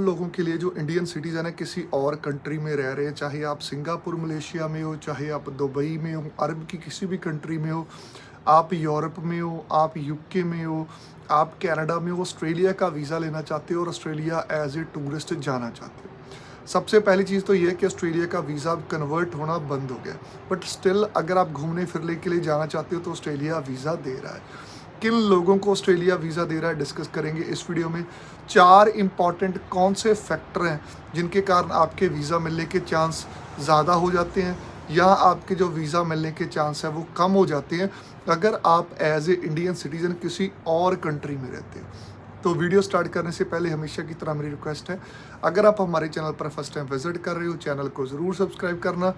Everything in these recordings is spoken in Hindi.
लोगों के लिए जो इंडियन सिटीज़न है, किसी और कंट्री में रह रहे हैं, चाहे आप सिंगापुर मलेशिया में हो, चाहे आप दुबई में हो, अरब की किसी भी कंट्री में हो, आप यूरोप में हो, आप यूके में हो, आप कनाडा में हो, ऑस्ट्रेलिया का वीज़ा लेना चाहते हो और ऑस्ट्रेलिया एज ए टूरिस्ट जाना चाहते हो। सबसे पहली चीज़ तो ये है कि ऑस्ट्रेलिया का वीज़ा कन्वर्ट होना बंद हो गया, बट स्टिल अगर आप घूमने फिरने के लिए जाना चाहते हो तो ऑस्ट्रेलिया वीज़ा दे रहा है। किन लोगों को ऑस्ट्रेलिया वीज़ा दे रहा है डिस्कस करेंगे इस वीडियो में। 4 इंपॉर्टेंट कौन से फैक्टर हैं जिनके कारण आपके वीज़ा मिलने के चांस ज़्यादा हो जाते हैं या आपके जो वीज़ा मिलने के चांस हैं वो कम हो जाते हैं अगर आप एज ए इंडियन सिटीज़न किसी और कंट्री में रहते हैं। तो वीडियो स्टार्ट करने से पहले हमेशा की तरह मेरी रिक्वेस्ट है, अगर आप हमारे चैनल पर फर्स्ट टाइम विजिट कर रहे हो, चैनल को ज़रूर सब्सक्राइब करना।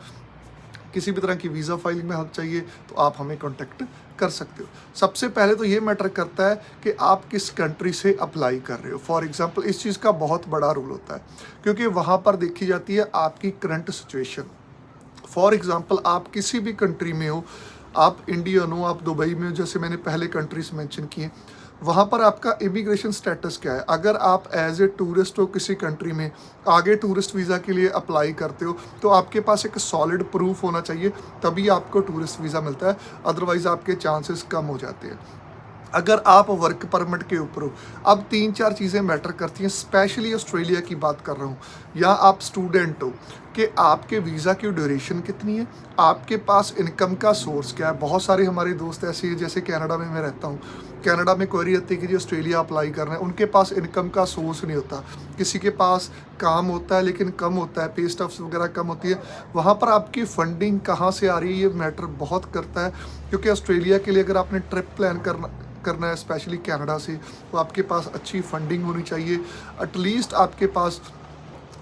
किसी भी तरह की वीज़ा फाइलिंग में हेल्प चाहिए तो आप हमें कॉन्टेक्ट कर सकते हो। सबसे पहले तो ये मैटर करता है कि आप किस कंट्री से अप्लाई कर रहे हो। फॉर एग्जांपल इस चीज़ का बहुत बड़ा रोल होता है क्योंकि वहाँ पर देखी जाती है आपकी करंट सिचुएशन। फॉर एग्जांपल आप किसी भी कंट्री में हो, आप इंडियन हो, आप दुबई में हो, जैसे मैंने पहले कंट्रीज मेंशन किए, वहाँ पर आपका इमिग्रेशन स्टेटस क्या है। अगर आप एज ए टूरिस्ट हो किसी कंट्री में, आगे टूरिस्ट वीज़ा के लिए अप्लाई करते हो तो आपके पास एक सॉलिड प्रूफ होना चाहिए, तभी आपको टूरिस्ट वीज़ा मिलता है, अदरवाइज़ आपके चांसेस कम हो जाते हैं। अगर आप वर्क परमिट के ऊपर हो, अब 3-4 चीज़ें मैटर करती हैं, स्पेशली ऑस्ट्रेलिया की बात कर रहा हूँ, या आप स्टूडेंट हो कि आपके वीज़ा की ड्यूरेशन कितनी है, आपके पास इनकम का सोर्स क्या है। बहुत सारे हमारे दोस्त ऐसे हैं, जैसे कनाडा में मैं रहता हूँ, कनाडा में क्वेरी आती है कि जी ऑस्ट्रेलिया अप्लाई करना है, उनके पास इनकम का सोर्स नहीं होता, किसी के पास काम होता है लेकिन कम होता है, पे स्टफ्स वगैरह कम होती है। वहाँ पर आपकी फंडिंग कहाँ से आ रही है, ये मैटर बहुत करता है, क्योंकि ऑस्ट्रेलिया के लिए अगर आपने ट्रिप प्लान करना है स्पेशली कनाडा से, तो आपके पास अच्छी फंडिंग होनी चाहिए। एटलीस्ट आपके पास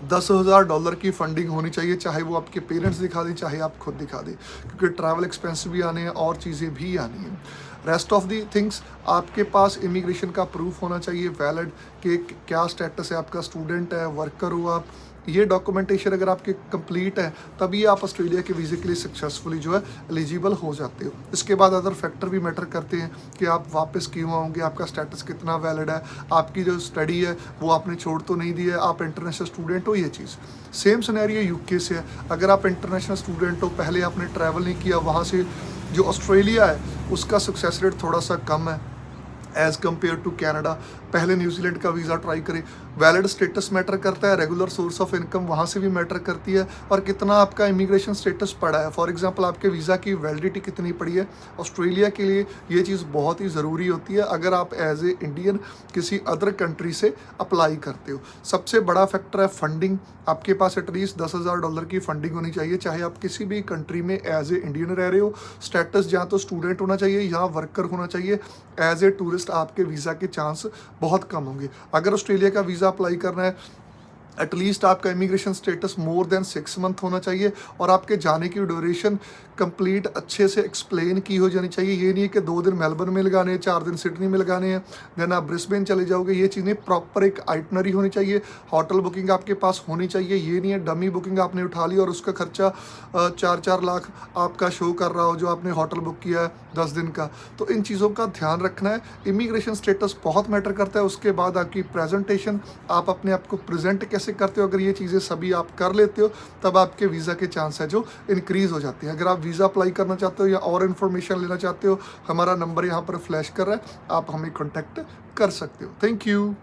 $10,000 की फंडिंग होनी चाहिए, चाहे वो आपके पेरेंट्स दिखा दें चाहे आप खुद दिखा दें, क्योंकि ट्रैवल एक्सपेंस भी आने हैं और चीज़ें भी आनी हैं। रेस्ट ऑफ दी थिंग्स, आपके पास इमिग्रेशन का प्रूफ होना चाहिए वैलिड, कि क्या स्टेटस है आपका, स्टूडेंट है, वर्कर हो आप, ये डॉक्यूमेंटेशन अगर आपके कंप्लीट है तभी आप ऑस्ट्रेलिया के वीज़े के लिए सक्सेसफुली जो है एलिजिबल हो जाते हो। इसके बाद अदर फैक्टर भी मैटर करते हैं कि आप वापस क्यों आओगे, आपका स्टेटस कितना वैलिड है, आपकी जो स्टडी है वो आपने छोड़ तो नहीं दी है, आप इंटरनेशनल स्टूडेंट हो, ये चीज़। सेम सिनेरियो यूके से है, अगर आप इंटरनेशनल स्टूडेंट हो, पहले आपने ट्रैवल नहीं किया, वहाँ से जो ऑस्ट्रेलिया है उसका सक्सेस रेट थोड़ा सा कम है एज़ कम्पेयर टू कैनेडा, पहले न्यूजीलैंड का वीज़ा ट्राई करें। वैलिड स्टेटस मैटर करता है, रेगुलर सोर्स ऑफ इनकम वहाँ से भी मैटर करती है, और कितना आपका इमिग्रेशन स्टेटस पड़ा है। फॉर एग्जांपल आपके वीज़ा की वैलिडिटी कितनी पड़ी है। ऑस्ट्रेलिया के लिए ये चीज़ बहुत ही ज़रूरी होती है अगर आप एज ए इंडियन किसी अदर कंट्री से अप्लाई करते हो। सबसे बड़ा फैक्टर है फंडिंग, आपके पास एटलीस्ट $10,000 की फंडिंग होनी चाहिए, चाहे आप किसी भी कंट्री में एज ए इंडियन रह रहे हो। स्टेटस या तो स्टूडेंट होना चाहिए या वर्कर होना चाहिए, एज ए टूरिस्ट आपके वीज़ा के चांस बहुत कम होंगे। अगर ऑस्ट्रेलिया का वीज़ा अप्लाई करना है, एटलीस्ट आपका immigration status more than 6 month होना चाहिए, और आपके जाने की ड्यूरेशन कंप्लीट अच्छे से एक्सप्लेन की हो जानी चाहिए। ये नहीं है कि 2 दिन मेलबर्न में लगाने हैं, 4 दिन सिडनी में लगाने हैं, देन आप ब्रिस्बेन चले जाओगे। ये चीज़ें प्रॉपर एक आइटनरी होनी चाहिए, होटल बुकिंग आपके पास होनी चाहिए। ये नहीं है डमी बुकिंग आपने उठा ली और उसका खर्चा 4-4 लाख आपका शो कर रहा हो जो आपने होटल बुक किया है 10 दिन का। तो इन चीज़ों का ध्यान रखना है। इमिग्रेशन स्टेटस बहुत मैटर करता है, उसके बाद आपकी प्रेजेंटेशन, आप अपने आप को प्रेजेंट कैसे करते हो, अगर ये चीज़ें सभी आप कर लेते हो तब आपके वीज़ा के चांस है जो इंक्रीज़ हो जाते हैं। अगर आप वीज़ा अप्लाई करना चाहते हो या और इन्फॉर्मेशन लेना चाहते हो, हमारा नंबर यहाँ पर फ्लैश कर रहा है, आप हमें कॉन्टैक्ट कर सकते हो। Thank you.